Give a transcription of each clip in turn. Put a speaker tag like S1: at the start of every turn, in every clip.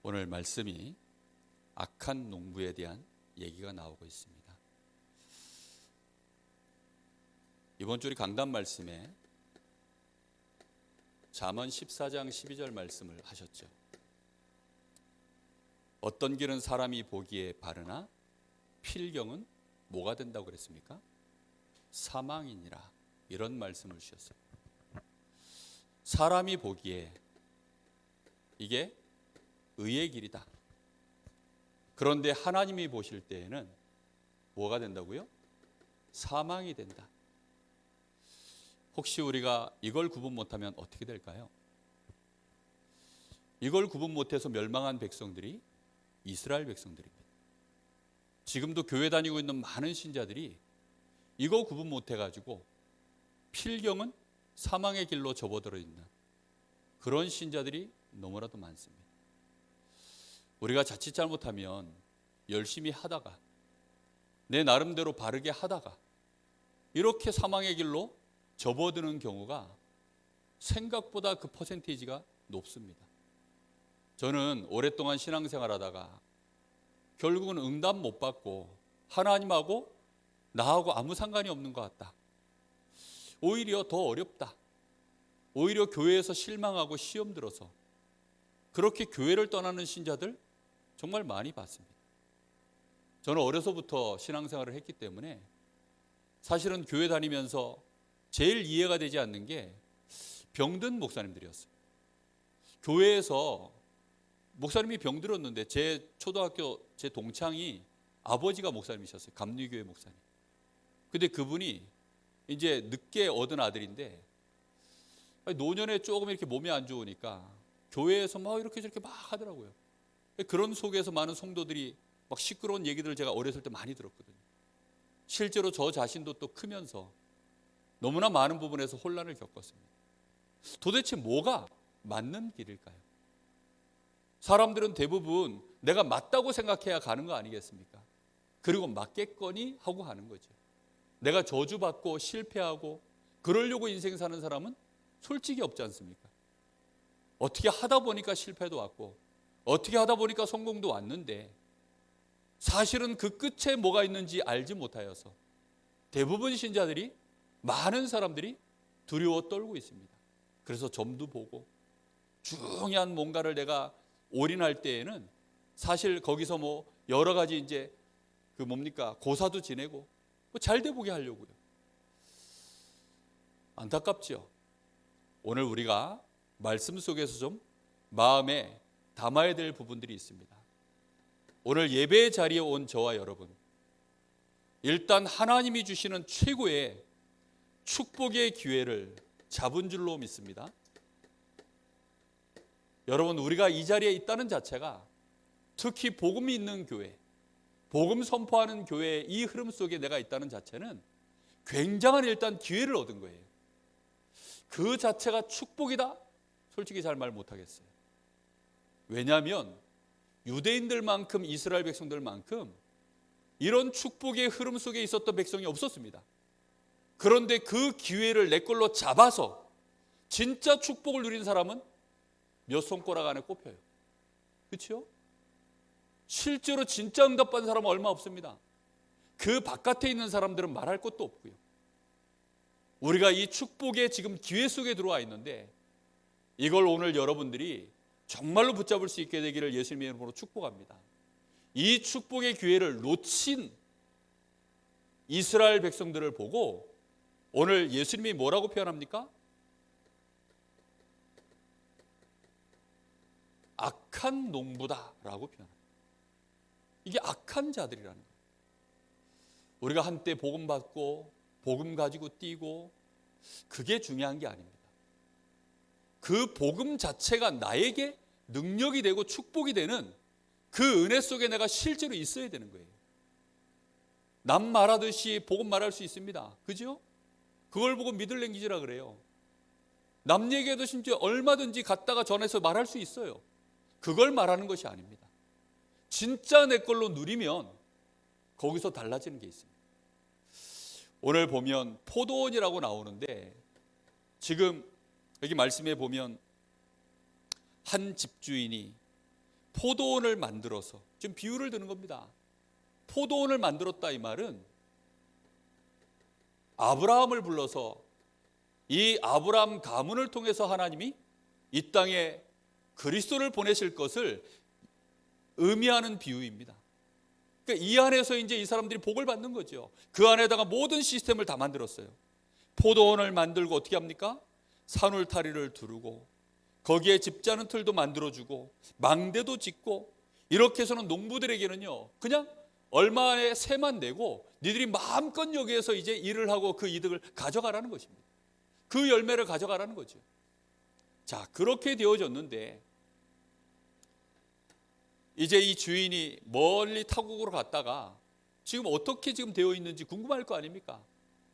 S1: 오늘 말씀이 악한 농부에 대한 얘기가 나오고 있습니다. 이번 주 우리 강단 말씀에 잠언 14장 12절 말씀을 하셨죠. 어떤 길은 사람이 보기에 바르나 필경은 뭐가 된다고 그랬습니까? 사망이니라. 이런 말씀을 주셨어요. 사람이 보기에 이게 의의 길이다. 그런데 하나님이 보실 때에는 뭐가 된다고요? 사망이 된다. 혹시 우리가 이걸 구분 못하면 어떻게 될까요? 이걸 구분 못해서 멸망한 백성들이 이스라엘 백성들입니다. 지금도 교회 다니고 있는 많은 신자들이 이거 구분 못해가지고 필경은 사망의 길로 접어들어 있는 그런 신자들이 너무나도 많습니다. 우리가 자칫 잘못하면 열심히 하다가 내 나름대로 바르게 하다가 이렇게 사망의 길로 접어드는 경우가 생각보다 그 퍼센테이지가 높습니다. 저는 오랫동안 신앙생활하다가 결국은 응답 못 받고 하나님하고 나하고 아무 상관이 없는 것 같다. 오히려 더 어렵다. 오히려 교회에서 실망하고 시험 들어서 그렇게 교회를 떠나는 신자들 정말 많이 봤습니다. 저는 어려서부터 신앙생활을 했기 때문에 사실은 교회 다니면서 제일 이해가 되지 않는 게 병든 목사님들이었어요. 교회에서 목사님이 병들었는데 제 초등학교 제 동창이 아버지가 목사님이셨어요. 감리교회 목사님. 근데 그분이 이제 늦게 얻은 아들인데 노년에 조금 이렇게 몸이 안 좋으니까 교회에서 막 이렇게 저렇게 막 하더라고요. 그런 속에서 많은 성도들이 막 시끄러운 얘기들을 제가 어렸을 때 많이 들었거든요. 실제로 저 자신도 또 크면서 너무나 많은 부분에서 혼란을 겪었습니다. 도대체 뭐가 맞는 길일까요? 사람들은 대부분 내가 맞다고 생각해야 가는 거 아니겠습니까? 그리고 맞겠거니 하고 가는 거죠. 내가 저주받고 실패하고 그러려고 인생 사는 사람은 솔직히 없지 않습니까? 어떻게 하다 보니까 실패도 왔고 어떻게 하다 보니까 성공도 왔는데 사실은 그 끝에 뭐가 있는지 알지 못하여서 대부분 신자들이 많은 사람들이 두려워 떨고 있습니다. 그래서 점도 보고 중요한 뭔가를 내가 올인할 때에는 사실 거기서 뭐 여러 가지 이제 그 뭡니까 고사도 지내고 뭐 잘돼 보게 하려고요. 안타깝죠. 오늘 우리가 말씀 속에서 좀 마음에 담아야 될 부분들이 있습니다. 오늘 예배의 자리에 온 저와 여러분, 일단 하나님이 주시는 최고의 축복의 기회를 잡은 줄로 믿습니다. 여러분, 우리가 이 자리에 있다는 자체가 특히 복음이 있는 교회, 복음 선포하는 교회의 이 흐름 속에 내가 있다는 자체는 굉장한 일단 기회를 얻은 거예요. 그 자체가 축복이다? 솔직히 잘 말 못하겠어요. 왜냐하면 유대인들만큼 이스라엘 백성들만큼 이런 축복의 흐름 속에 있었던 백성이 없었습니다. 그런데 그 기회를 내 걸로 잡아서 진짜 축복을 누린 사람은 몇 손가락 안에 꼽혀요. 그렇죠? 실제로 진짜 응답받은 사람은 얼마 없습니다. 그 바깥에 있는 사람들은 말할 것도 없고요. 우리가 이 축복의 지금 기회 속에 들어와 있는데 이걸 오늘 여러분들이 정말로 붙잡을 수 있게 되기를 예수님의 이름으로 축복합니다. 이 축복의 기회를 놓친 이스라엘 백성들을 보고 오늘 예수님이 뭐라고 표현합니까? 악한 농부다라고 표현합니다. 이게 악한 자들이라는 거예요. 우리가 한때 복음 받고 복음 가지고 뛰고 그게 중요한 게 아닙니다. 그 복음 자체가 나에게 능력이 되고 축복이 되는 그 은혜 속에 내가 실제로 있어야 되는 거예요. 남 말하듯이 복음 말할 수 있습니다. 그죠? 그걸 보고 믿을 랭귀지라 그래요. 남 얘기해도 심지어 얼마든지 갖다가 전해서 말할 수 있어요. 그걸 말하는 것이 아닙니다. 진짜 내 걸로 누리면 거기서 달라지는 게 있습니다. 오늘 보면 포도원이라고 나오는데 지금 여기 말씀에 보면 한 집주인이 포도원을 만들어서, 지금 비유를 드는 겁니다. 포도원을 만들었다 이 말은 아브라함을 불러서 이 아브라함 가문을 통해서 하나님이 이 땅에 그리스도를 보내실 것을 의미하는 비유입니다. 그러니까 이 안에서 이제 이 사람들이 복을 받는 거죠. 그 안에다가 모든 시스템을 다 만들었어요. 포도원을 만들고 어떻게 합니까? 산울타리를 두르고 거기에 집자는 틀도 만들어주고 망대도 짓고, 이렇게 해서는 농부들에게는요 그냥 얼마의 세만 내고 니들이 마음껏 여기에서 이제 일을 하고 그 이득을 가져가라는 것입니다. 그 열매를 가져가라는 거죠. 자, 그렇게 되어졌는데 이제 이 주인이 멀리 타국으로 갔다가 지금 어떻게 지금 되어 있는지 궁금할 거 아닙니까?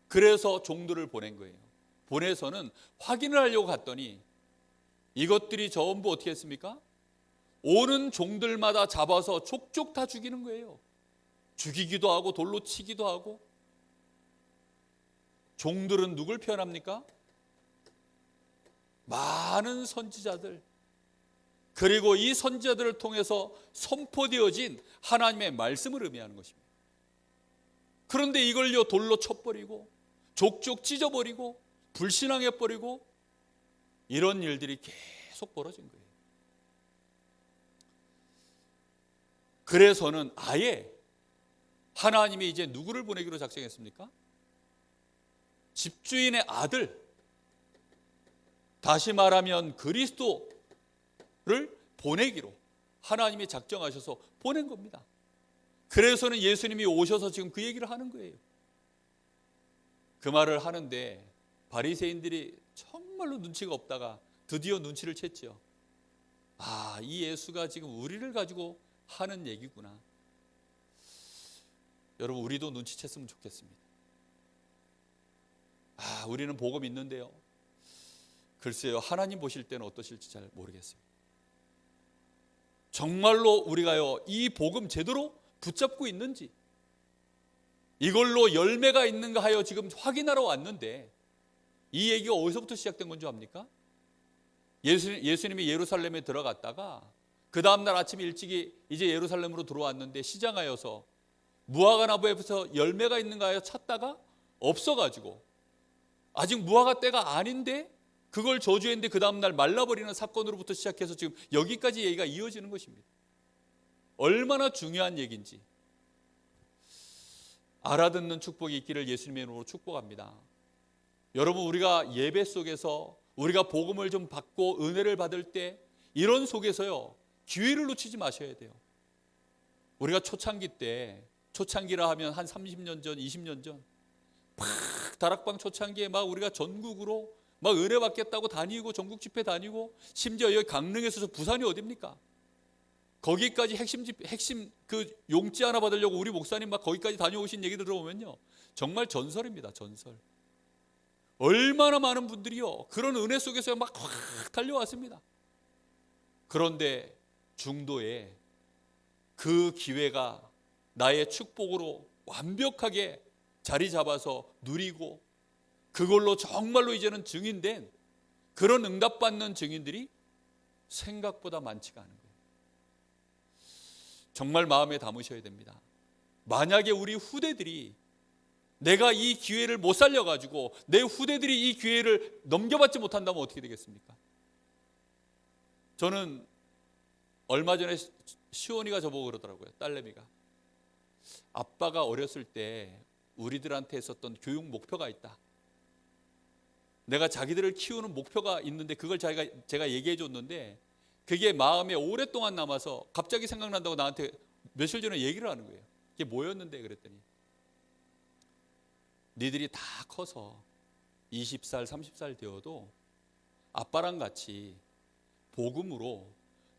S1: 그래서 종들을 보낸 거예요. 보내서는 확인을 하려고 갔더니 이것들이 전부 어떻게 했습니까? 오는 종들마다 잡아서 족족 다 죽이는 거예요. 죽이기도 하고 돌로 치기도 하고. 종들은 누굴 표현합니까? 많은 선지자들, 그리고 이 선지자들을 통해서 선포되어진 하나님의 말씀을 의미하는 것입니다. 그런데 이걸요 돌로 쳐버리고 족족 찢어버리고 불신앙해버리고 이런 일들이 계속 벌어진 거예요. 그래서는 아예 하나님이 이제 누구를 보내기로 작정했습니까? 집주인의 아들, 다시 말하면 그리스도를 보내기로 하나님이 작정하셔서 보낸 겁니다. 그래서는 예수님이 오셔서 지금 그 얘기를 하는 거예요. 그 말을 하는데 바리새인들이 정말로 눈치가 없다가 드디어 눈치를 챘죠. 아, 이 예수가 지금 우리를 가지고 하는 얘기구나. 여러분, 우리도 눈치챘으면 좋겠습니다. 아, 우리는 복음 있는데요. 글쎄요, 하나님 보실 때는 어떠실지 잘 모르겠습니다. 정말로 우리가요 이 복음 제대로 붙잡고 있는지, 이걸로 열매가 있는가 하여 지금 확인하러 왔는데, 이 얘기가 어디서부터 시작된 건 줄 압니까? 예수님이 예루살렘에 들어갔다가 그 다음날 아침 일찍이 이제 예루살렘으로 들어왔는데 시장하여서 무화과 나무에서 열매가 있는가 하여 찾다가 없어가지고 아직 무화과 때가 아닌데 그걸 저주했는데 그 다음날 말라버리는 사건으로부터 시작해서 지금 여기까지 얘기가 이어지는 것입니다. 얼마나 중요한 얘기인지 알아듣는 축복이 있기를 예수님의 이름으로 축복합니다. 여러분, 우리가 예배 속에서 우리가 복음을 좀 받고 은혜를 받을 때 이런 속에서요 기회를 놓치지 마셔야 돼요. 우리가 초창기 때, 초창기라 하면 한 30년 전, 20년 전 막 다락방 초창기에 막 우리가 전국으로 막 은혜 받겠다고 다니고 전국 집회 다니고, 심지어 여기 강릉에서 저 부산이 어딥니까? 거기까지 핵심 그 용지 하나 받으려고 우리 목사님 막 거기까지 다녀오신 얘기들 들어보면요 정말 전설입니다. 전설. 얼마나 많은 분들이요 그런 은혜 속에서 막 확 달려왔습니다. 그런데 중도에 그 기회가 나의 축복으로 완벽하게 자리 잡아서 누리고 그걸로 정말로 이제는 증인된 그런 응답받는 증인들이 생각보다 많지가 않은 거예요. 정말 마음에 담으셔야 됩니다. 만약에 우리 후대들이 내가 이 기회를 못 살려가지고 내 후대들이 이 기회를 넘겨받지 못한다면 어떻게 되겠습니까? 저는 얼마 전에 시온이가 저보고 그러더라고요. 딸내미가. 아빠가 어렸을 때 우리들한테 있었던 교육 목표가 있다. 내가 자기들을 키우는 목표가 있는데 그걸 제가 얘기해 줬는데 그게 마음에 오랫동안 남아서 갑자기 생각난다고 나한테 며칠 전에 얘기를 하는 거예요. 그게 뭐였는데 그랬더니 니들이 다 커서 20살, 30살 되어도 아빠랑 같이 복음으로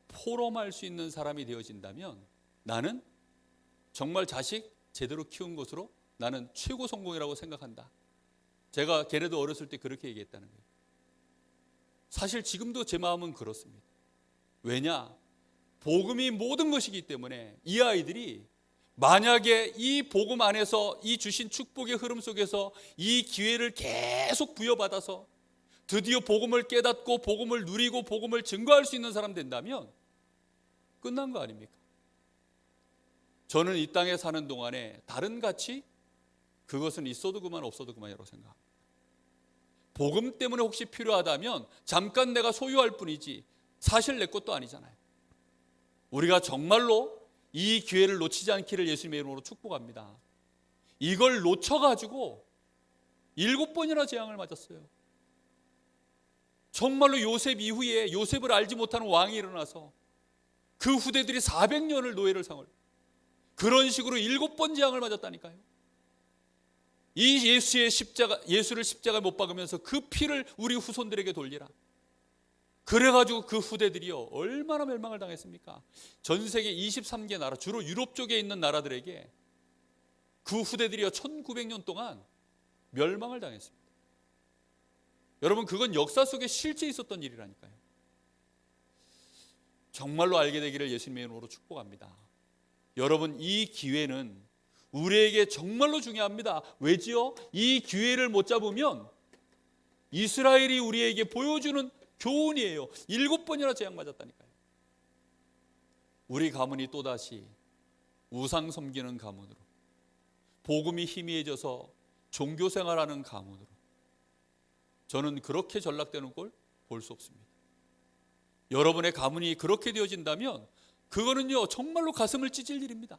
S1: 포럼할 수 있는 사람이 되어진다면 나는 정말 자식 제대로 키운 것으로 나는 최고 성공이라고 생각한다. 제가 걔네도 어렸을 때 그렇게 얘기했다는 거예요. 사실 지금도 제 마음은 그렇습니다. 왜냐? 복음이 모든 것이기 때문에 이 아이들이 만약에 이 복음 안에서 이 주신 축복의 흐름 속에서 이 기회를 계속 부여받아서 드디어 복음을 깨닫고 복음을 누리고 복음을 증거할 수 있는 사람 된다면 끝난 거 아닙니까? 저는 이 땅에 사는 동안에 다른 가치, 그것은 있어도 그만 없어도 그만이라고 생각합니다. 복음 때문에 혹시 필요하다면 잠깐 내가 소유할 뿐이지 사실 내 것도 아니잖아요. 우리가 정말로 이 기회를 놓치지 않기를 예수님의 이름으로 축복합니다. 이걸 놓쳐가지고 7번이나 재앙을 맞았어요. 정말로 요셉 이후에 요셉을 알지 못하는 왕이 일어나서 그 후대들이 400년을 노예를 상을, 그런 식으로 7번 재앙을 맞았다니까요. 이 예수를 십자가에 못 박으면서 그 피를 우리 후손들에게 돌리라. 그래가지고 그 후대들이요 얼마나 멸망을 당했습니까? 전 세계 23개 나라, 주로 유럽 쪽에 있는 나라들에게 그 후대들이요 1900년 동안 멸망을 당했습니다. 여러분, 그건 역사 속에 실제 있었던 일이라니까요. 정말로 알게 되기를 예수님의 이름으로 축복합니다. 여러분, 이 기회는 우리에게 정말로 중요합니다. 왜지요? 이 기회를 못 잡으면 이스라엘이 우리에게 보여주는 교훈이에요. 7번이나 재앙 맞았다니까요. 우리 가문이 또다시 우상 섬기는 가문으로, 복음이 희미해져서 종교생활하는 가문으로, 저는 그렇게 전락되는 걸 볼 수 없습니다. 여러분의 가문이 그렇게 되어진다면 그거는요 정말로 가슴을 찢을 일입니다.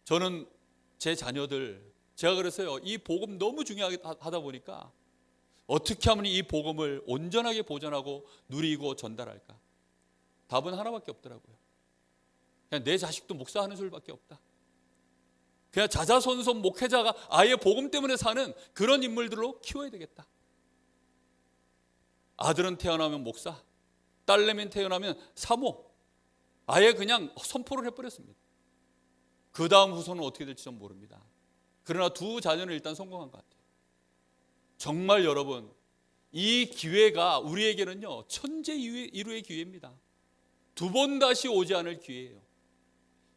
S1: 저는 제 자녀들, 제가 그래서요 이 복음 너무 중요하게 하다 보니까 어떻게 하면 이 복음을 온전하게 보존하고 누리고 전달할까? 답은 하나밖에 없더라고요. 그냥 내 자식도 목사하는 소리밖에 없다. 그냥 자자손손 목회자가 아예 복음 때문에 사는 그런 인물들로 키워야 되겠다. 아들은 태어나면 목사, 딸내미 태어나면 사모, 아예 그냥 선포를 해버렸습니다. 그 다음 후손은 어떻게 될지 좀 모릅니다. 그러나 두 자녀는 일단 성공한 것 같아요. 정말 여러분, 이 기회가 우리에게는요 천재 이루의 기회입니다. 2번 다시 오지 않을 기회예요.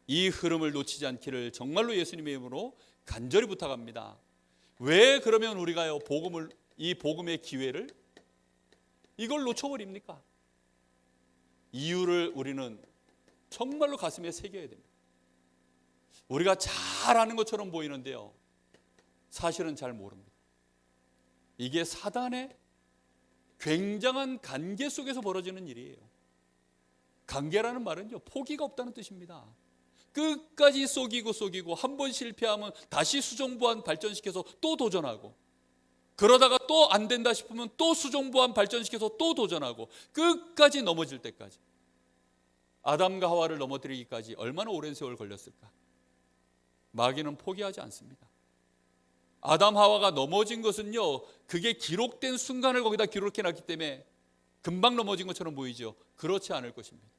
S1: 이 흐름을 놓치지 않기를 정말로 예수님의 이름으로 간절히 부탁합니다. 왜 그러면 우리가요 이 복음의 기회를 이걸 놓쳐버립니까? 이유를 우리는 정말로 가슴에 새겨야 됩니다. 우리가 잘 아는 것처럼 보이는데요 사실은 잘 모릅니다. 이게 사단의 굉장한 관계 속에서 벌어지는 일이에요. 관계라는 말은요 포기가 없다는 뜻입니다. 끝까지 속이고 한 번 실패하면 다시 수정보완 발전시켜서 또 도전하고, 그러다가 또 안 된다 싶으면 또 수정보완 발전시켜서 또 도전하고, 끝까지 넘어질 때까지. 아담과 하와를 넘어뜨리기까지 얼마나 오랜 세월 걸렸을까? 마귀는 포기하지 않습니다. 아담 하와가 넘어진 것은요 그게 기록된 순간을 거기다 기록해 놨기 때문에 금방 넘어진 것처럼 보이죠. 그렇지 않을 것입니다.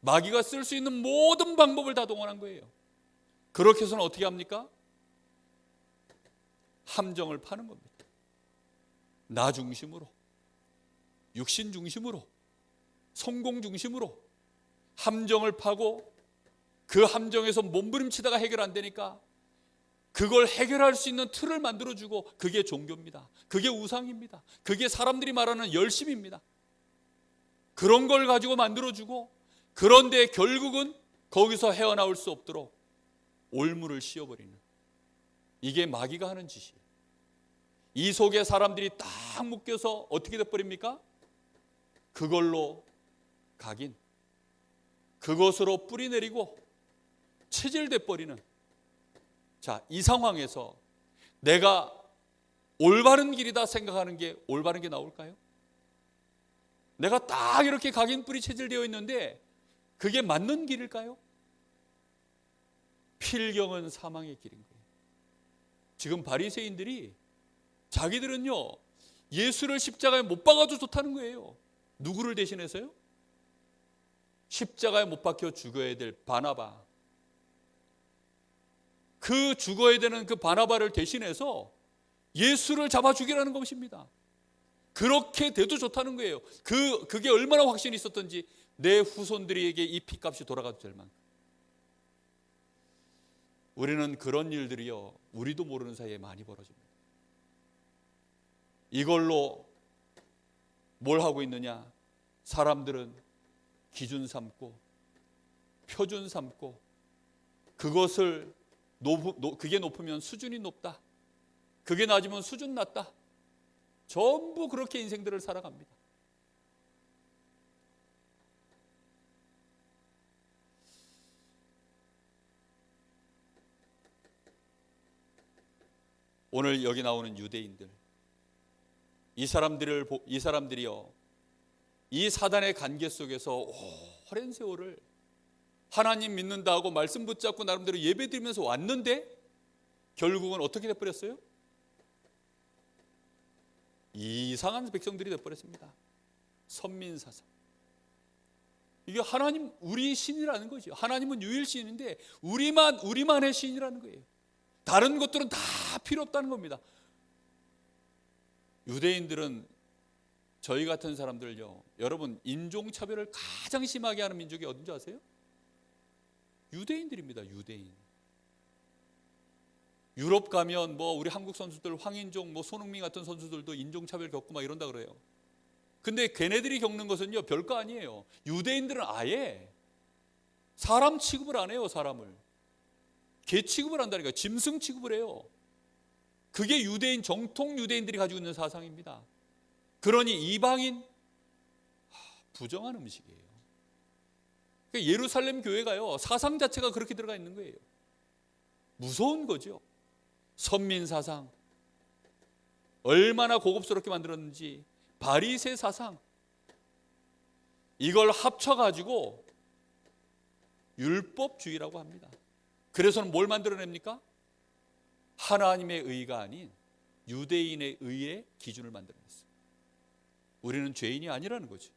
S1: 마귀가 쓸 수 있는 모든 방법을 다 동원한 거예요. 그렇게 해서는 어떻게 합니까? 함정을 파는 겁니다. 나 중심으로, 육신 중심으로, 성공 중심으로 함정을 파고, 그 함정에서 몸부림치다가 해결 안 되니까 그걸 해결할 수 있는 틀을 만들어주고, 그게 종교입니다. 그게 우상입니다. 그게 사람들이 말하는 열심입니다. 그런 걸 가지고 만들어주고, 그런데 결국은 거기서 헤어나올 수 없도록 올무를 씌워버리는, 이게 마귀가 하는 짓이에요. 이 속에 사람들이 딱 묶여서 어떻게 돼버립니까? 그걸로 각인, 그것으로 뿌리내리고 체질돼버리는. 자, 이 상황에서 내가 올바른 길이다 생각하는 게 올바른 게 나올까요? 내가 딱 이렇게 각인 뿌리 체질되어 있는데 그게 맞는 길일까요? 필경은 사망의 길인 거예요. 지금 바리새인들이 자기들은요 예수를 십자가에 못 박아도 좋다는 거예요. 누구를 대신해서요? 십자가에 못 박혀 죽어야 될 바나바, 그 죽어야 되는 그 바나바를 대신해서 예수를 잡아 죽이라는 것입니다. 그렇게 돼도 좋다는 거예요. 그게 얼마나 확신이 있었던지, 내 후손들에게 이 피값이 돌아가도 될 만큼. 우리는 그런 일들이요 우리도 모르는 사이에 많이 벌어집니다. 이걸로 뭘 하고 있느냐? 사람들은 기준 삼고 표준 삼고 그것을 그게 높으면 수준이 높다. 그게 낮으면 수준 낮다. 전부 그렇게 인생들을 살아갑니다. 오늘 여기 나오는 유대인들, 이 사람들이요, 이 사단의 관계 속에서 오랜 세월을 하나님 믿는다 하고 말씀 붙잡고 나름대로 예배 드리면서 왔는데 결국은 어떻게 돼버렸어요? 이상한 백성들이 돼버렸습니다. 선민사상. 이게 하나님, 우리 신이라는 거죠. 하나님은 유일신인데 우리만의 신이라는 거예요. 다른 것들은 다 필요 없다는 겁니다. 유대인들은 저희 같은 사람들요, 여러분 인종차별을 가장 심하게 하는 민족이 어딘지 아세요? 유대인들입니다. 유대인. 유럽 가면 뭐 우리 한국 선수들 황인종, 뭐 손흥민 같은 선수들도 인종차별 겪고 막 이런다 그래요. 근데 걔네들이 겪는 것은요 별거 아니에요. 유대인들은 아예 사람 취급을 안 해요. 사람을 개 취급을 한다니까. 짐승 취급을 해요. 그게 유대인, 정통 유대인들이 가지고 있는 사상입니다. 그러니 이방인 부정한 음식이에요. 그러니까 예루살렘 교회가요 사상 자체가 그렇게 들어가 있는 거예요. 무서운 거죠. 선민 사상, 얼마나 고급스럽게 만들었는지. 바리새 사상, 이걸 합쳐가지고 율법주의라고 합니다. 그래서는 뭘 만들어냅니까? 하나님의 의가 아닌 유대인의 의의 기준을 만들어냈어요. 우리는 죄인이 아니라는 거죠.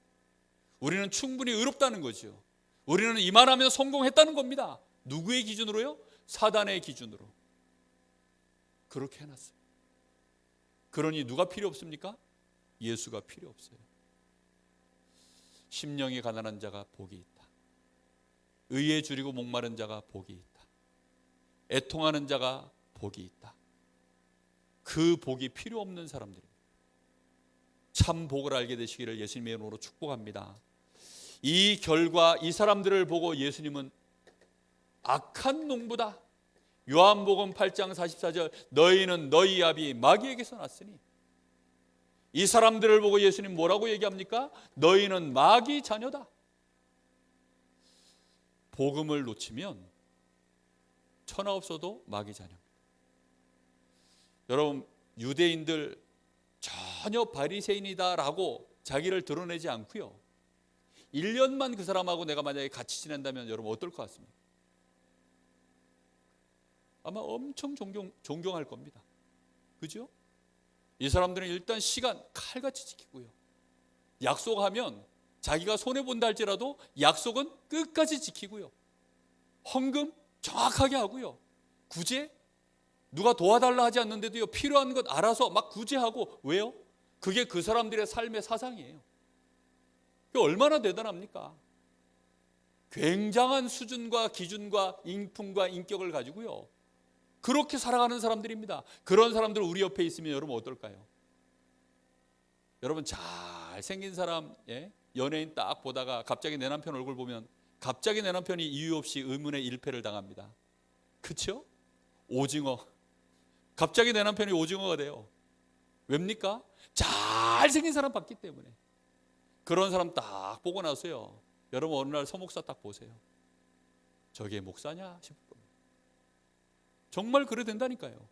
S1: 우리는 충분히 의롭다는 거죠. 우리는 이만하면 성공했다는 겁니다. 누구의 기준으로요? 사단의 기준으로. 그렇게 해놨어요. 그러니 누가 필요 없습니까? 예수가 필요 없어요. 심령이 가난한 자가 복이 있다. 의에 줄이고 목마른 자가 복이 있다. 애통하는 자가 복이 있다. 그 복이 필요 없는 사람들입니다. 참 복을 알게 되시기를 예수님의 이름으로 축복합니다. 이 결과, 이 사람들을 보고 예수님은 악한 농부다. 요한복음 8장 44절, 너희는 너희 아비 마귀에게서 났으니. 이 사람들을 보고 예수님 뭐라고 얘기합니까? 너희는 마귀 자녀다. 복음을 놓치면 천하 없어도 마귀 자녀입니다. 여러분, 유대인들 전혀 바리새인이다라고 자기를 드러내지 않고요, 1년만 그 사람하고 내가 만약에 같이 지낸다면 여러분 어떨 것 같습니까? 아마 엄청 존경할 겁니다. 그죠? 이 사람들은 일단 시간 칼같이 지키고요, 약속하면 자기가 손해본다 할지라도 약속은 끝까지 지키고요, 헌금 정확하게 하고요, 구제 누가 도와달라 하지 않는데도요 필요한 것 알아서 막 구제하고. 왜요? 그게 그 사람들의 삶의 사상이에요. 그게 얼마나 대단합니까? 굉장한 수준과 기준과 인품과 인격을 가지고요 그렇게 살아가는 사람들입니다. 그런 사람들 우리 옆에 있으면 여러분 어떨까요? 여러분 잘생긴 사람, 연예인 딱 보다가 갑자기 내 남편 얼굴 보면 갑자기 내 남편이 이유 없이 의문의 일패를 당합니다. 그렇죠? 오징어. 갑자기 내 남편이 오징어가 돼요. 왜입니까? 잘생긴 사람 봤기 때문에. 그런 사람 딱 보고 나서요, 여러분 어느 날 서목사 딱 보세요. 저게 목사냐 싶을 겁니다. 정말 그래 된다니까요.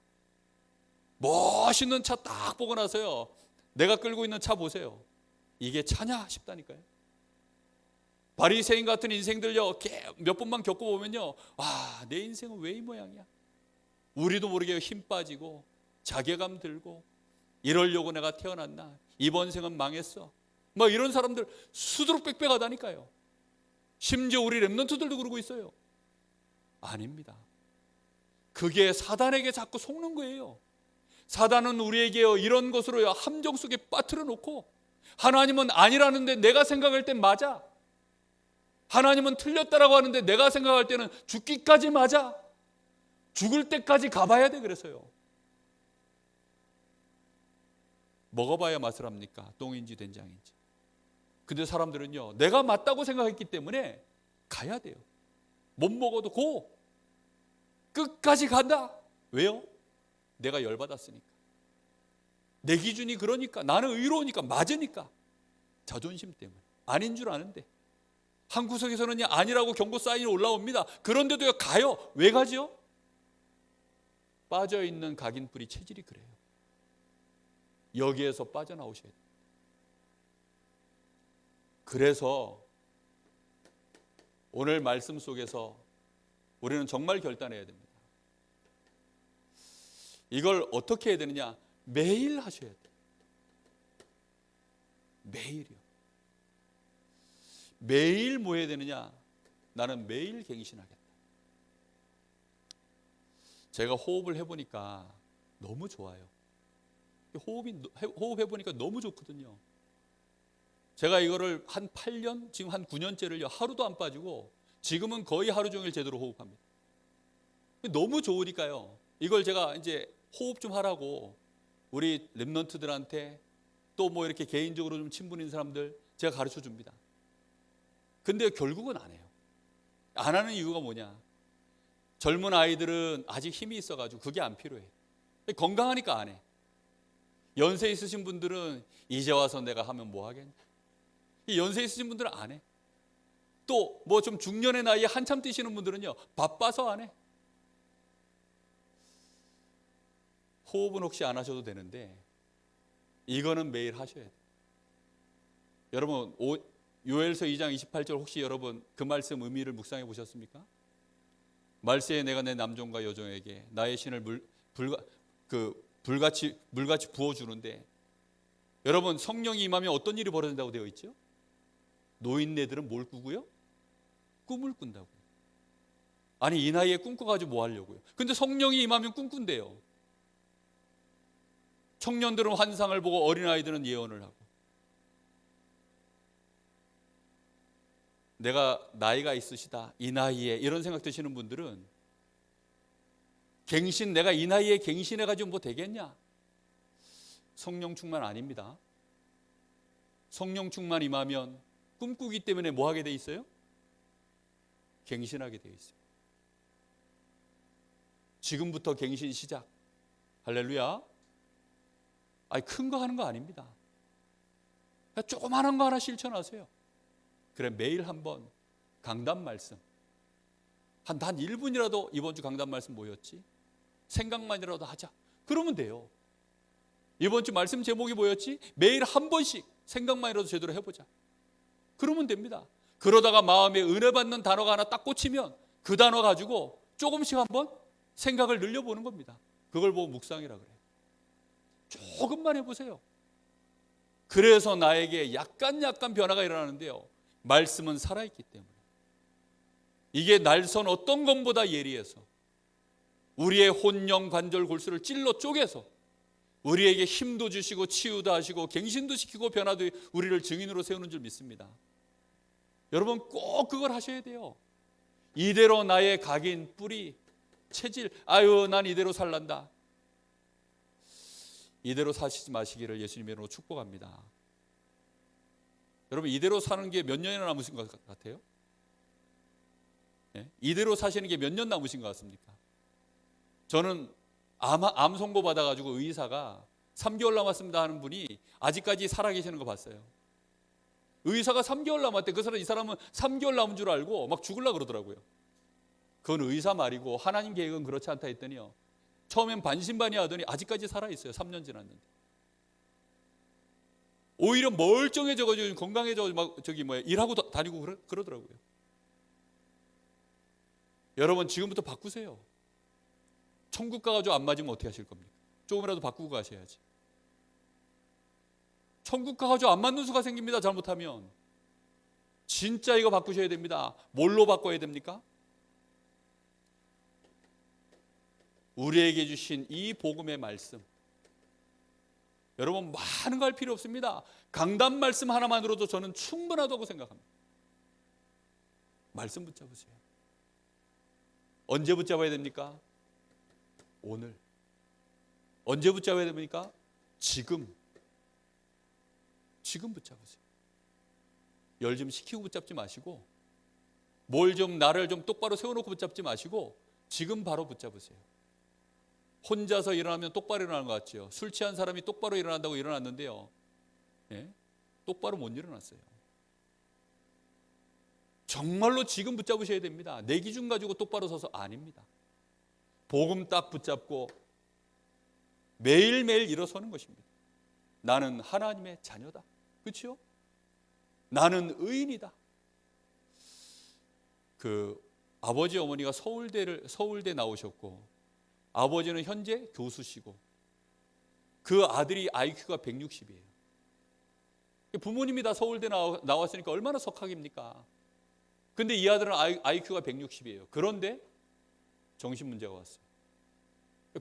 S1: 멋있는 차 딱 보고 나서요, 내가 끌고 있는 차 보세요. 이게 차냐 싶다니까요. 바리새인 같은 인생들요 몇 번만 겪어보면요, 와, 내 인생은 왜 이 모양이야. 우리도 모르게 힘 빠지고 자괴감 들고 이러려고 내가 태어났나, 이번 생은 망했어, 뭐 이런 사람들 수두룩빽빽하다니까요. 심지어 우리 랩런트들도 그러고 있어요. 아닙니다. 그게 사단에게 자꾸 속는 거예요. 사단은 우리에게요 이런 것으로요 함정 속에 빠뜨려 놓고, 하나님은 아니라는데 내가 생각할 땐 맞아, 하나님은 틀렸다라고 하는데 내가 생각할 때는 죽기까지 맞아, 죽을 때까지 가봐야 돼. 그래서요, 먹어봐야 맛을 합니까? 똥인지 된장인지. 근데 사람들은요, 내가 맞다고 생각했기 때문에 가야 돼요. 못 먹어도 고! 끝까지 간다! 왜요? 내가 열받았으니까. 내 기준이 그러니까, 나는 의로우니까, 맞으니까. 자존심 때문에. 아닌 줄 아는데. 한 구석에서는 아니라고 경고 사인이 올라옵니다. 그런데도요, 가요. 왜 가죠? 빠져있는 각인뿌리 체질이 그래요. 여기에서 빠져나오셔야 돼요. 그래서 오늘 말씀 속에서 우리는 정말 결단해야 됩니다. 이걸 어떻게 해야 되느냐? 매일 하셔야 돼요. 매일이요. 매일 뭐 해야 되느냐? 나는 매일 갱신하겠다. 제가 호흡을 해보니까 너무 좋아요. 호흡해보니까 너무 좋거든요. 제가 이거를 한 8년, 지금 한 9년째를요, 하루도 안 빠지고 지금은 거의 하루 종일 제대로 호흡합니다. 너무 좋으니까요. 이걸 제가 이제 호흡 좀 하라고 우리 랩런트들한테 또 뭐 이렇게 개인적으로 좀 친분 있는 사람들 제가 가르쳐 줍니다. 근데 결국은 안 해요. 안 하는 이유가 뭐냐? 젊은 아이들은 아직 힘이 있어가지고 그게 안 필요해. 건강하니까 안 해. 연세 있으신 분들은 이제 와서 내가 하면 뭐 하겠냐? 연세 있으신 분들은 안 해. 또 뭐 좀 중년의 나이에 한참 뛰시는 분들은요, 바빠서 안 해. 호흡은 혹시 안 하셔도 되는데 이거는 매일 하셔야 돼요. 여러분 요엘서 2장 28절 혹시 여러분 그 말씀 의미를 묵상해 보셨습니까? 말세에 내가 내 남종과 여종에게 나의 신을 물같이 부어주는데, 여러분 성령이 임하면 어떤 일이 벌어진다고 되어 있죠? 노인네들은 뭘 꾸고요? 꿈을 꾼다고요. 아니 이 나이에 꿈꿔가지고 뭐 하려고요? 근데 성령이 임하면 꿈꾼대요. 청년들은 환상을 보고 어린아이들은 예언을 하고. 내가 나이가 있으시다, 이 나이에, 이런 생각 드시는 분들은 갱신, 내가 이 나이에 갱신해가지고 뭐 되겠냐? 성령 충만 아닙니다. 성령 충만 임하면 꿈꾸기 때문에 뭐 하게 돼 있어요? 갱신하게 돼 있어요. 지금부터 갱신 시작. 할렐루야. 아니 큰 거 하는 거 아닙니다. 그냥 조그마한 거 하나 실천하세요. 그래 매일 한번 강단 말씀 한 1분이라도 이번 주 강단 말씀 뭐였지? 생각만이라도 하자. 그러면 돼요. 이번 주 말씀 제목이 뭐였지? 매일 한 번씩 생각만이라도 제대로 해보자. 그러면 됩니다. 그러다가 마음에 은혜 받는 단어가 하나 딱 꽂히면 그 단어 가지고 조금씩 한번 생각을 늘려보는 겁니다. 그걸 보고 묵상이라 그래요. 조금만 해보세요. 그래서 나에게 약간 변화가 일어나는데요, 말씀은 살아있기 때문에. 이게 날선 어떤 것보다 예리해서 우리의 혼영 관절 골수를 찔러 쪼개서 우리에게 힘도 주시고 치유도 하시고 갱신도 시키고 변화도 우리를 증인으로 세우는 줄 믿습니다. 여러분 꼭 그걸 하셔야 돼요. 이대로 나의 각인, 뿌리, 체질, 아유 난 이대로 살란다. 이대로 사시지 마시기를 예수님의 이름으로 축복합니다. 여러분 이대로 사는 게 몇 년이나 남으신 것 같아요? 네? 이대로 사시는 게 몇 년 남으신 것 같습니까? 저는 암 선고 받아가지고 의사가 3개월 남았습니다 하는 분이 아직까지 살아계시는 거 봤어요. 의사가 3개월 남았대. 이 사람은 3개월 남은 줄 알고 막 죽으려고 그러더라고요. 그건 의사 말이고 하나님 계획은 그렇지 않다 했더니요, 처음엔 반신반의하더니 아직까지 살아있어요. 3년 지났는데. 오히려 멀쩡해져가지고 건강해져가지고 막 일하고 다니고 그러더라고요. 여러분 지금부터 바꾸세요. 천국 가가지고 안 맞으면 어떻게 하실 겁니까? 조금이라도 바꾸고 가셔야지. 천국 가가지고 안 맞는 수가 생깁니다. 잘못하면. 진짜 이거 바꾸셔야 됩니다. 뭘로 바꿔야 됩니까? 우리에게 주신 이 복음의 말씀. 여러분 많은 거 할 필요 없습니다. 강단 말씀 하나만으로도 저는 충분하다고 생각합니다. 말씀 붙잡으세요. 언제 붙잡아야 됩니까? 오늘. 언제 붙잡아야 됩니까? 지금. 지금 붙잡으세요. 열 좀 식히고 붙잡지 마시고 뭘 좀 나를 좀 똑바로 세워놓고 붙잡지 마시고 지금 바로 붙잡으세요. 혼자서 일어나면 똑바로 일어나는 것 같죠. 술 취한 사람이 똑바로 일어난다고 일어났는데요. 예? 똑바로 못 일어났어요. 정말로 지금 붙잡으셔야 됩니다. 내 기준 가지고 똑바로 서서 아닙니다. 복음 딱 붙잡고 매일매일 일어서는 것입니다. 나는 하나님의 자녀다. 그렇죠? 나는 의인이다. 그 아버지 어머니가 서울대 나오셨고 아버지는 현재 교수시고 그 아들이 IQ가 160이에요. 부모님이 다 서울대 나왔으니까 얼마나 석학입니까? 근데 이 아들은 IQ가 160이에요. 그런데 정신 문제가 왔어요.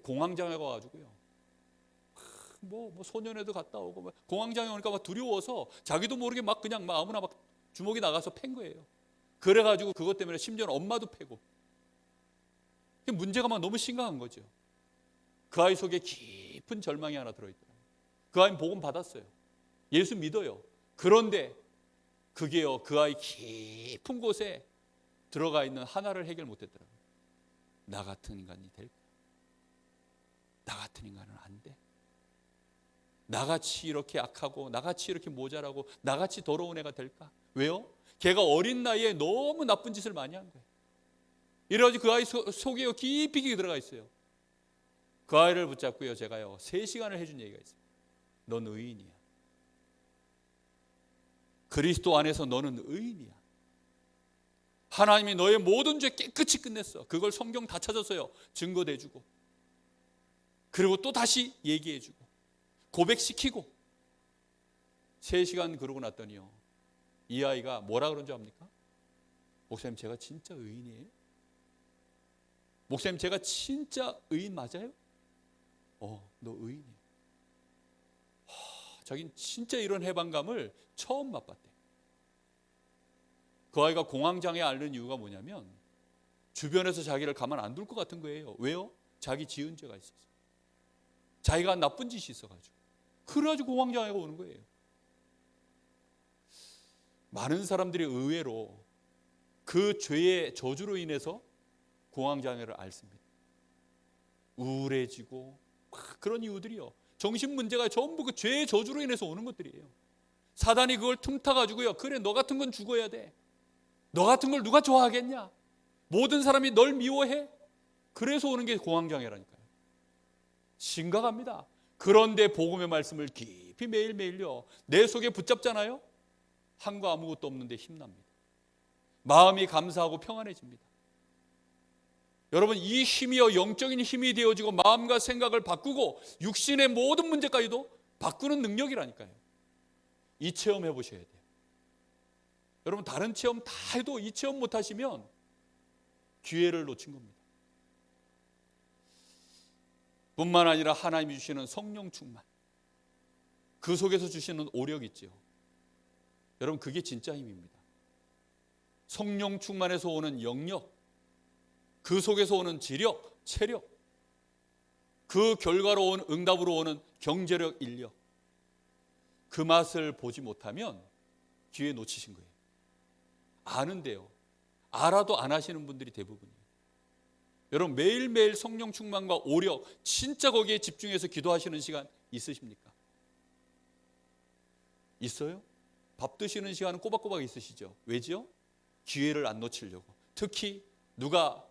S1: 공황장애가 와가지고요. 뭐 소년회도 갔다 오고 공황장애 오니까 막 두려워서 자기도 모르게 막 그냥 막 아무나 막 주먹이 나가서 팬 거예요. 그래가지고 그것 때문에 심지어는 엄마도 패고. 문제가 막 너무 심각한 거죠. 그 아이 속에 깊은 절망이 하나 들어있더라고요. 그 아이는 복음 받았어요. 예수 믿어요. 그런데 그게요, 그 아이 깊은 곳에 들어가 있는 하나를 해결 못했더라고요. 나 같은 인간이 될까? 나 같은 인간은 안 돼. 나같이 이렇게 악하고 나같이 이렇게 모자라고 나같이 더러운 애가 될까? 왜요? 걔가 어린 나이에 너무 나쁜 짓을 많이 한 거예요. 이래가지고 그 아이 속에 깊이 들어가 있어요. 그 아이를 붙잡고요, 제가요 3시간을 해준 얘기가 있어요. 넌 의인이야. 그리스도 안에서 너는 의인이야. 하나님이 너의 모든 죄 깨끗이 끝냈어. 그걸 성경 다 찾았어요. 증거 대주고 그리고 또 다시 얘기해주고 고백시키고 3시간 그러고 났더니요, 이 아이가 뭐라 그런 줄 압니까? 목사님, 제가 진짜 의인이에요? 목사님, 제가 진짜 의인 맞아요? 너 의인이야. 자기는 진짜 이런 해방감을 처음 맛봤대. 그 아이가 공황장애 앓는 이유가 뭐냐면 주변에서 자기를 가만 안 둘 것 같은 거예요. 왜요? 자기 지은 죄가 있어서. 자기가 한 나쁜 짓이 있어가지고. 그래가지고 공황장애가 오는 거예요. 많은 사람들이 의외로 그 죄의 저주로 인해서 공황장애를 앓습니다. 우울해지고 그런 이유들이요, 정신 문제가 전부 그 죄의 저주로 인해서 오는 것들이에요. 사단이 그걸 틈타가지고요, 그래 너 같은 건 죽어야 돼. 너 같은 걸 누가 좋아하겠냐? 모든 사람이 널 미워해. 그래서 오는 게 공황장애라니까요. 심각합니다. 그런데 복음의 말씀을 깊이 매일매일요 내 속에 붙잡잖아요. 한거 아무것도 없는데 힘납니다. 마음이 감사하고 평안해집니다. 여러분, 이 힘이요 영적인 힘이 되어지고 마음과 생각을 바꾸고 육신의 모든 문제까지도 바꾸는 능력이라니까요. 이 체험 해보셔야 돼요. 여러분, 다른 체험 다 해도 이 체험 못하시면 기회를 놓친 겁니다. 뿐만 아니라 하나님이 주시는 성령 충만, 그 속에서 주시는 오력 있죠. 여러분, 그게 진짜 힘입니다. 성령 충만에서 오는 영역, 그 속에서 오는 지력, 체력, 그 결과로 온 응답으로 오는 경제력, 인력, 그 맛을 보지 못하면 기회 놓치신 거예요. 아는데요, 알아도 안 하시는 분들이 대부분이에요. 여러분, 매일매일 성령 충만과 오력, 진짜 거기에 집중해서 기도하시는 시간 있으십니까? 있어요? 밥 드시는 시간은 꼬박꼬박 있으시죠? 왜죠? 기회를 안 놓치려고. 특히 누가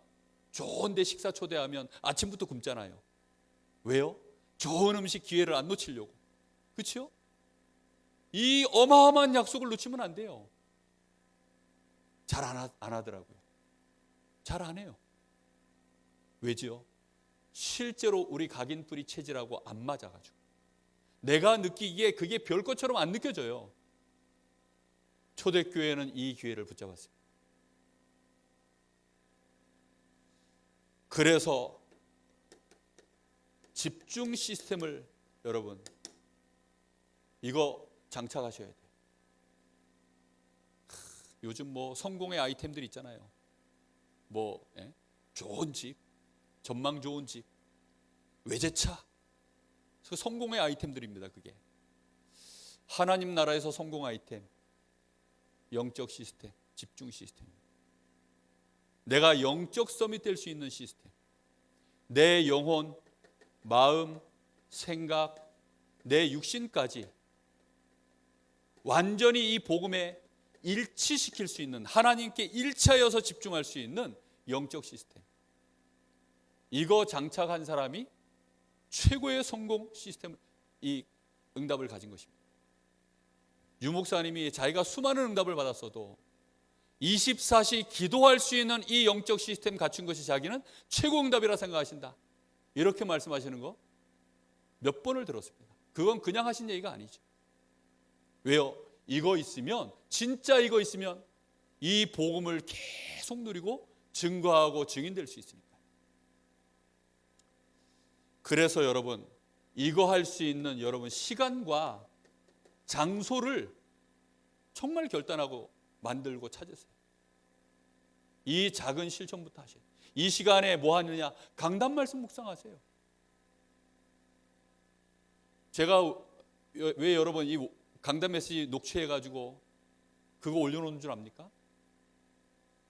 S1: 좋은 데 식사 초대하면 아침부터 굶잖아요. 왜요? 좋은 음식 기회를 안 놓치려고. 그렇죠? 이 어마어마한 약속을 놓치면 안 돼요. 잘 안 하더라고요. 잘 안 해요. 왜지요? 실제로 우리 각인뿌리 체질하고 안 맞아가지고. 내가 느끼기에 그게 별 것처럼 안 느껴져요. 초대교회는 이 기회를 붙잡았습니다. 그래서 집중 시스템을 여러분 이거 장착하셔야 돼요. 요즘 뭐 성공의 아이템들 있잖아요. 뭐 좋은 집, 전망 좋은 집, 외제차. 성공의 아이템들입니다. 그게 하나님 나라에서 성공 아이템, 영적 시스템, 집중 시스템입니다. 내가 영적 서밋 될 수 있는 시스템. 내 영혼, 마음, 생각, 내 육신까지 완전히 이 복음에 일치시킬 수 있는, 하나님께 일치하여서 집중할 수 있는 영적 시스템. 이거 장착한 사람이 최고의 성공 시스템, 이 응답을 가진 것입니다. 유 목사님이 자기가 수많은 응답을 받았어도 24시 기도할 수 있는 이 영적 시스템 갖춘 것이 자기는 최고 응답이라 생각하신다. 이렇게 말씀하시는 거 몇 번을 들었습니다. 그건 그냥 하신 얘기가 아니죠. 왜요? 이거 있으면, 진짜 이거 있으면 이 복음을 계속 누리고 증거하고 증인될 수 있으니까. 그래서 여러분, 이거 할 수 있는 여러분 시간과 장소를 정말 결단하고 만들고 찾으세요. 이 작은 실천부터 하세요. 이 시간에 뭐 하느냐? 강단 말씀 묵상하세요. 제가 왜 여러분 이 강단 메시지 녹취해가지고 그거 올려놓는 줄 압니까?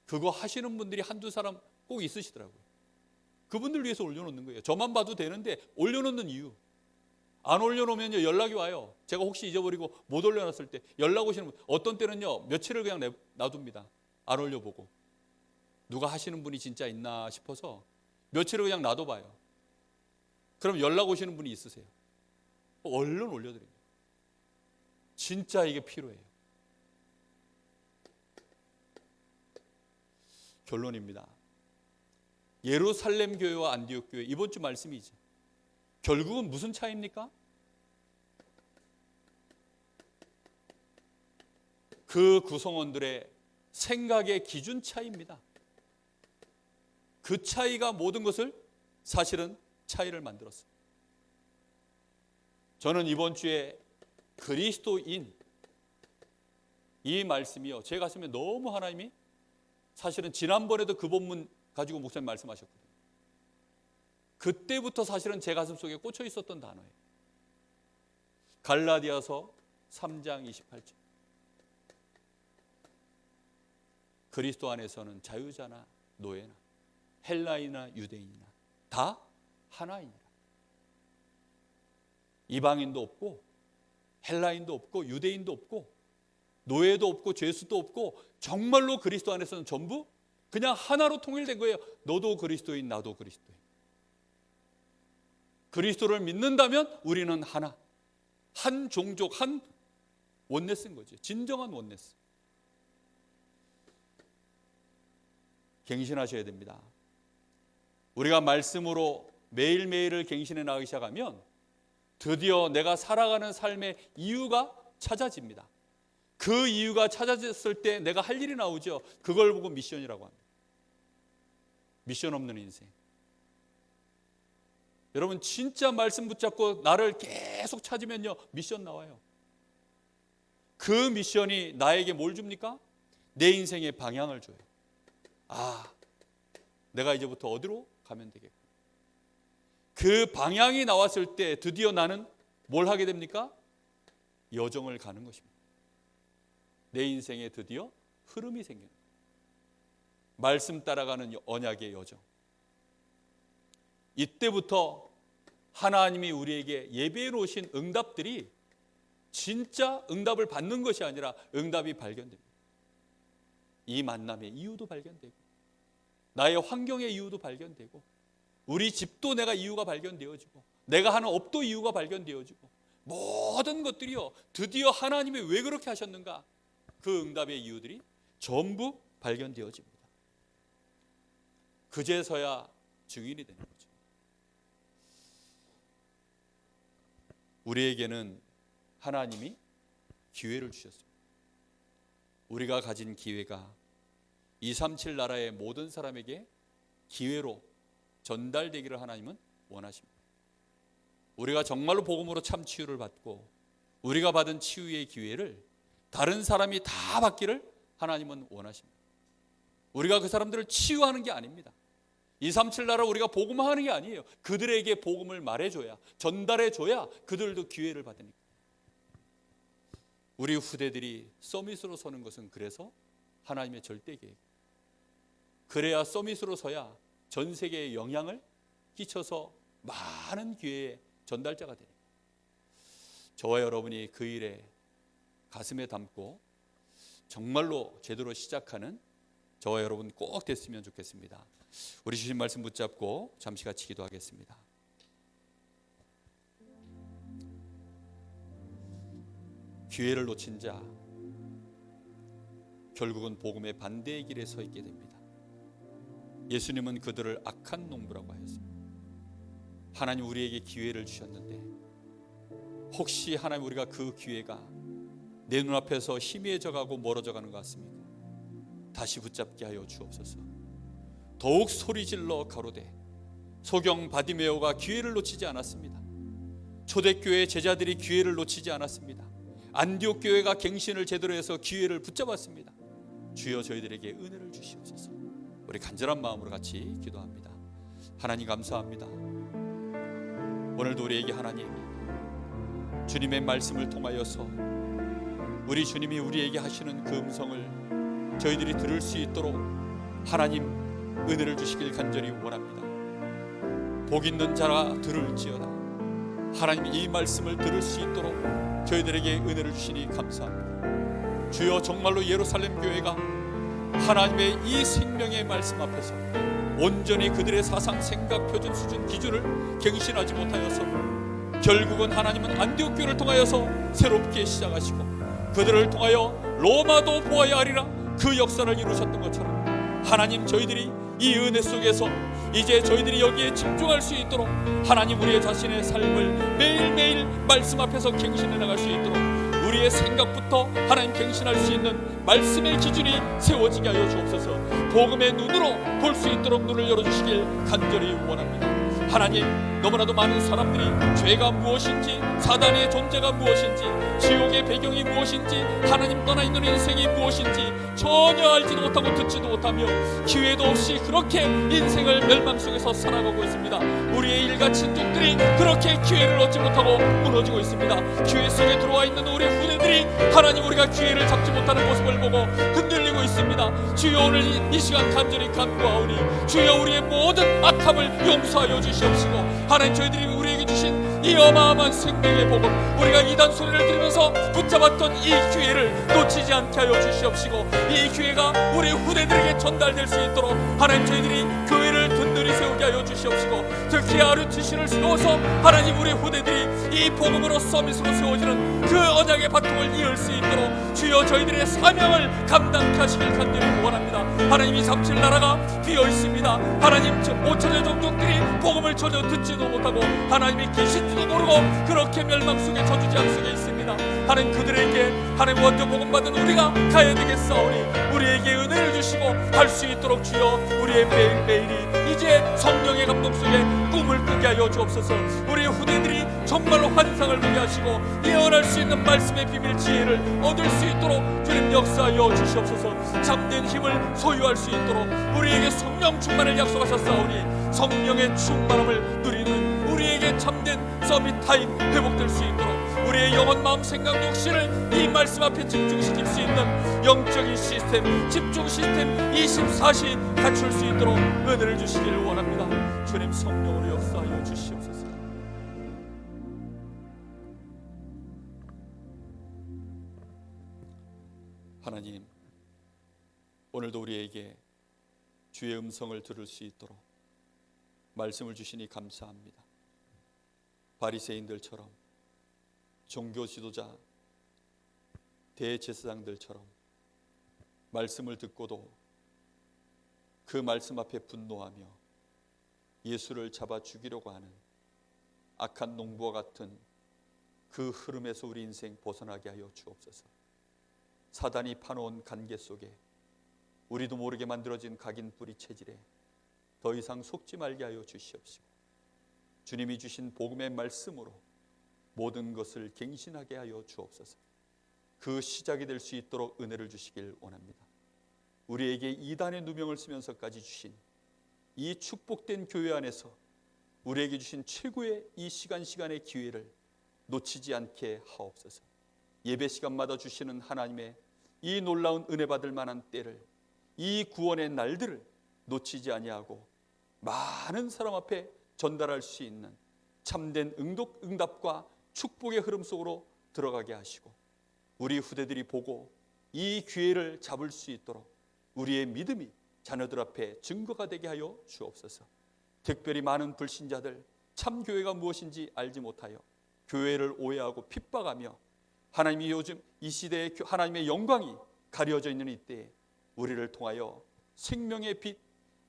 S1: 그거 하시는 분들이 한두 사람 꼭 있으시더라고요. 그분들 위해서 올려놓는 거예요. 저만 봐도 되는데 올려놓는 이유. 안 올려놓으면 연락이 와요. 제가 혹시 잊어버리고 못 올려놨을 때 연락 오시는 분, 어떤 때는요 며칠을 그냥 놔둡니다. 안 올려보고. 누가 하시는 분이 진짜 있나 싶어서 며칠을 그냥 놔둬봐요. 그럼 연락 오시는 분이 있으세요. 얼른 올려드립니다. 진짜 이게 필요해요. 결론입니다. 예루살렘 교회와 안디옥 교회, 이번 주 말씀이죠. 결국은 무슨 차이입니까? 그 구성원들의 생각의 기준 차이입니다. 그 차이가 모든 것을 사실은 차이를 만들었습니다. 저는 이번 주에 그리스도인, 이 말씀이요, 제 가슴에 너무 하나님이, 사실은 지난번에도 그 본문 가지고 목사님 말씀하셨거든요. 그때부터 사실은 제 가슴 속에 꽂혀 있었던 단어예요. 갈라디아서 3장 28절. 그리스도 안에서는 자유자나 노예나 헬라인이나 유대인이나 다 하나이니라. 이방인도 없고 헬라인도 없고 유대인도 없고 노예도 없고 죄수도 없고, 정말로 그리스도 안에서는 전부 그냥 하나로 통일된 거예요. 너도 그리스도인, 나도 그리스도인. 그리스도를 믿는다면 우리는 하나, 한 종족, 한 원네스인 거죠. 진정한 원네스. 갱신하셔야 됩니다. 우리가 말씀으로 매일매일을 갱신해 나가기 시작하면 드디어 내가 살아가는 삶의 이유가 찾아집니다. 그 이유가 찾아졌을 때 내가 할 일이 나오죠. 그걸 보고 미션이라고 합니다. 미션 없는 인생. 여러분 진짜 말씀 붙잡고 나를 계속 찾으면요, 미션 나와요. 그 미션이 나에게 뭘 줍니까? 내 인생의 방향을 줘요. 아, 내가 이제부터 어디로 가면 되겠구나. 그 방향이 나왔을 때 드디어 나는 뭘 하게 됩니까? 여정을 가는 것입니다. 내 인생에 드디어 흐름이 생깁니다. 말씀 따라가는 언약의 여정. 이때부터 하나님이 우리에게 예배해 놓으신 응답들이 진짜 응답을 받는 것이 아니라 응답이 발견됩니다. 이 만남의 이유도 발견되고, 나의 환경의 이유도 발견되고, 우리 집도 내가 이유가 발견되어지고, 내가 하는 업도 이유가 발견되어지고, 모든 것들이요 드디어 하나님이 왜 그렇게 하셨는가, 그 응답의 이유들이 전부 발견되어집니다. 그제서야 증인이 되는 거죠. 우리에게는 하나님이 기회를 주셨습니다. 우리가 가진 기회가 237 나라의 모든 사람에게 기회로 전달되기를 하나님은 원하십니다. 우리가 정말로 복음으로 참 치유를 받고 우리가 받은 치유의 기회를 다른 사람이 다 받기를 하나님은 원하십니다. 우리가 그 사람들을 치유하는 게 아닙니다. 237 나라 우리가 복음화하는 게 아니에요. 그들에게 복음을 말해줘야, 전달해줘야 그들도 기회를 받으니까. 우리 후대들이 서밋으로 서는 것은 그래서 하나님의 절대 계획. 그래야 서밋으로 서야 전 세계에 영향을 끼쳐서 많은 기회의 전달자가 되는 거예요. 저와 여러분이 그 일에 가슴에 담고 정말로 제대로 시작하는 저와 여러분 꼭 됐으면 좋겠습니다. 우리 주신 말씀 붙잡고 잠시 같이 기도하겠습니다. 기회를 놓친 자, 결국은 복음의 반대의 길에 서 있게 됩니다. 예수님은 그들을 악한 농부라고 하였습니다. 하나님 우리에게 기회를 주셨는데 혹시 하나님 우리가 그 기회가 내 눈앞에서 희미해져가고 멀어져가는 것 같습니까? 다시 붙잡게 하여 주옵소서. 더욱 소리질러 가로되 소경 바디메오가 기회를 놓치지 않았습니다. 초대교회 제자들이 기회를 놓치지 않았습니다. 안디옥 교회가 갱신을 제대로 해서 기회를 붙잡았습니다. 주여 저희들에게 은혜를 주시옵소서. 우리 간절한 마음으로 같이 기도합니다. 하나님 감사합니다. 오늘도 우리에게 하나님 주님의 말씀을 통하여서 우리 주님이 우리에게 하시는 그 음성을 저희들이 들을 수 있도록 하나님 은혜를 주시길 간절히 원합니다. 복 있는 자가 들을지어다. 하나님 이 말씀을 들을 수 있도록 저희들에게 은혜를 주시니 감사합니다. 주여 정말로 예루살렘 교회가 하나님의 이 생명의 말씀 앞에서 온전히 그들의 사상, 생각, 표준, 수준, 기준을 갱신하지 못하여서 결국은 하나님은 안디옥 교회를 통하여서 새롭게 시작하시고 그들을 통하여 로마도 보아야 하리라 그 역사를 이루셨던 것처럼 하나님 저희들이 이 은혜 속에서 이제 저희들이 여기에 집중할 수 있도록 하나님 우리의 자신의 삶을 매일매일 말씀 앞에서 갱신해 나갈 수 있도록 우리의 생각부터 하나님 갱신할 수 있는 말씀의 기준이 세워지게 하여 주옵소서. 복음의 눈으로 볼 수 있도록 눈을 열어주시길 간절히 원합니다. 하나님 너무나도 많은 사람들이 죄가 무엇인지 사단의 존재가 무엇인지 지옥의 배경이 무엇인지 하나님 떠나 있는 인생이 무엇인지 전혀 알지도 못하고 듣지도 못하며 기회도 없이 그렇게 인생을 멸망 속에서 살아가고 있습니다. 우리의 일가 친족들이 그렇게 기회를 얻지 못하고 무너지고 있습니다. 기회 속에 들어와 있는 우리 후대들이 하나님 우리가 기회를 잡지 못하는 모습을 보고 흔들리고 있습니다. 주여 오늘 이 시간 간절히 간구하오니 주여 우리의 모든 악함을 용서하여 주시옵시고 하나님 저희들이 우리에게 주신 이 어마어마한 생명의 복음 우리가 이단 소리를 들으면서 붙잡았던 이 기회를 놓치지 않게 하여 주시옵시고 이 기회가 우리 후대들에게 전달될 수 있도록 하나님 저희들이 교회를 든든히 세우게 하여 주시옵시고 특히 RUTC를 세워서 하나님 우리 후대들이 이 복음으로 서밋으로 세워지는 그 언약의 바통을 이을 수 있도록 주여 저희들의 사명을 감당케 하시길 간절히 원합니다. 하나님 237 나라가 비어 있습니다. 하나님 5천여 종족들이 복음을 전혀 듣지도 못하고 하나님이 계신지도 모르고 그렇게 멸망 속에 저주지향 속에 있습니다. 하나님 그들에게 하나님 먼저 복음 받은 우리가 가야 되겠사오니 우리에게 은혜를 주시고 할 수 있도록 주여 우리의 매일매일이 이제 성령의 감동 속에 꿈을 꾸게 하여 주옵소서. 우리의 후대들이 정말로 환상을 보게 하시고 예언할 수 있는 말씀의 비밀 지혜를 얻을 수 있도록 주님 역사하여 주시옵소서. 참된 힘을 소유할 수 있도록 우리에게 성령 충만을 약속하셨사오니 성령의 충만함을 누리는 우리에게 참된 서밋 타임 회복될 수 있도록 우리의 영혼, 마음, 생각, 육신을 이 말씀 앞에 집중시킬 수 있는 영적인 시스템, 집중 시스템 24시 갖출 수 있도록 은혜를 주시기를 원합니다. 주님 성령으로 역사하여 주시옵소서. 하나님 오늘도 우리에게 주의 음성을 들을 수 있도록 말씀을 주시니 감사합니다. 바리새인들처럼 종교 지도자 대제사장들처럼 말씀을 듣고도 그 말씀 앞에 분노하며 예수를 잡아 죽이려고 하는 악한 농부와 같은 그 흐름에서 우리 인생 벗어나게 하여 주옵소서. 사단이 파놓은 관계 속에 우리도 모르게 만들어진 각인 뿌리 체질에 더 이상 속지 말게 하여 주시옵시고 주님이 주신 복음의 말씀으로 모든 것을 갱신하게 하여 주옵소서. 그 시작이 될 수 있도록 은혜를 주시길 원합니다. 우리에게 이단의 누명을 쓰면서까지 주신 이 축복된 교회 안에서 우리에게 주신 최고의 이 시간의 기회를 놓치지 않게 하옵소서. 예배 시간마다 주시는 하나님의 이 놀라운 은혜 받을 만한 때를, 이 구원의 날들을 놓치지 아니하고 많은 사람 앞에 전달할 수 있는 참된 응답과 축복의 흐름 속으로 들어가게 하시고, 우리 후대들이 보고 이 기회를 잡을 수 있도록 우리의 믿음이 자녀들 앞에 증거가 되게 하여 주옵소서. 특별히 많은 불신자들, 참 교회가 무엇인지 알지 못하여 교회를 오해하고 핍박하며 하나님이 요즘 이 시대에 하나님의 영광이 가려져 있는 이때에 우리를 통하여 생명의 빛,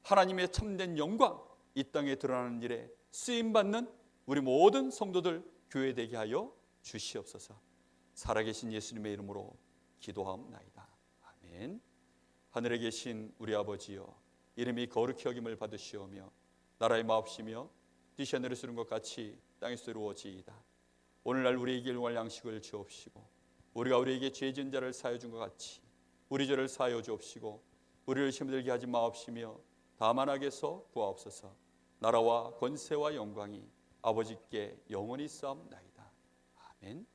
S1: 하나님의 참된 영광 이 땅에 드러나는 일에 쓰임받는 우리 모든 성도들 교회 되게 하여 주시옵소서. 살아계신 예수님의 이름으로 기도하옵나이다. 아멘. 하늘에 계신 우리 아버지여, 이름이 거룩히 여김을 받으시오며 나라의 마옵시며 뜻이 하늘에 이루는 것 같이 땅에서 이루어지이다. 오늘날 우리에게 일용할 양식을 주옵시고 우리가 우리에게 죄 지은 자를 사하여 준 것 같이 우리 죄를 사하여 주옵시고 우리를 시험에 들게 하지 마옵시며 다만 악에서 구하옵소서. 나라와 권세와 영광이 아버지께 영원히 쌓옵나이다. 아멘.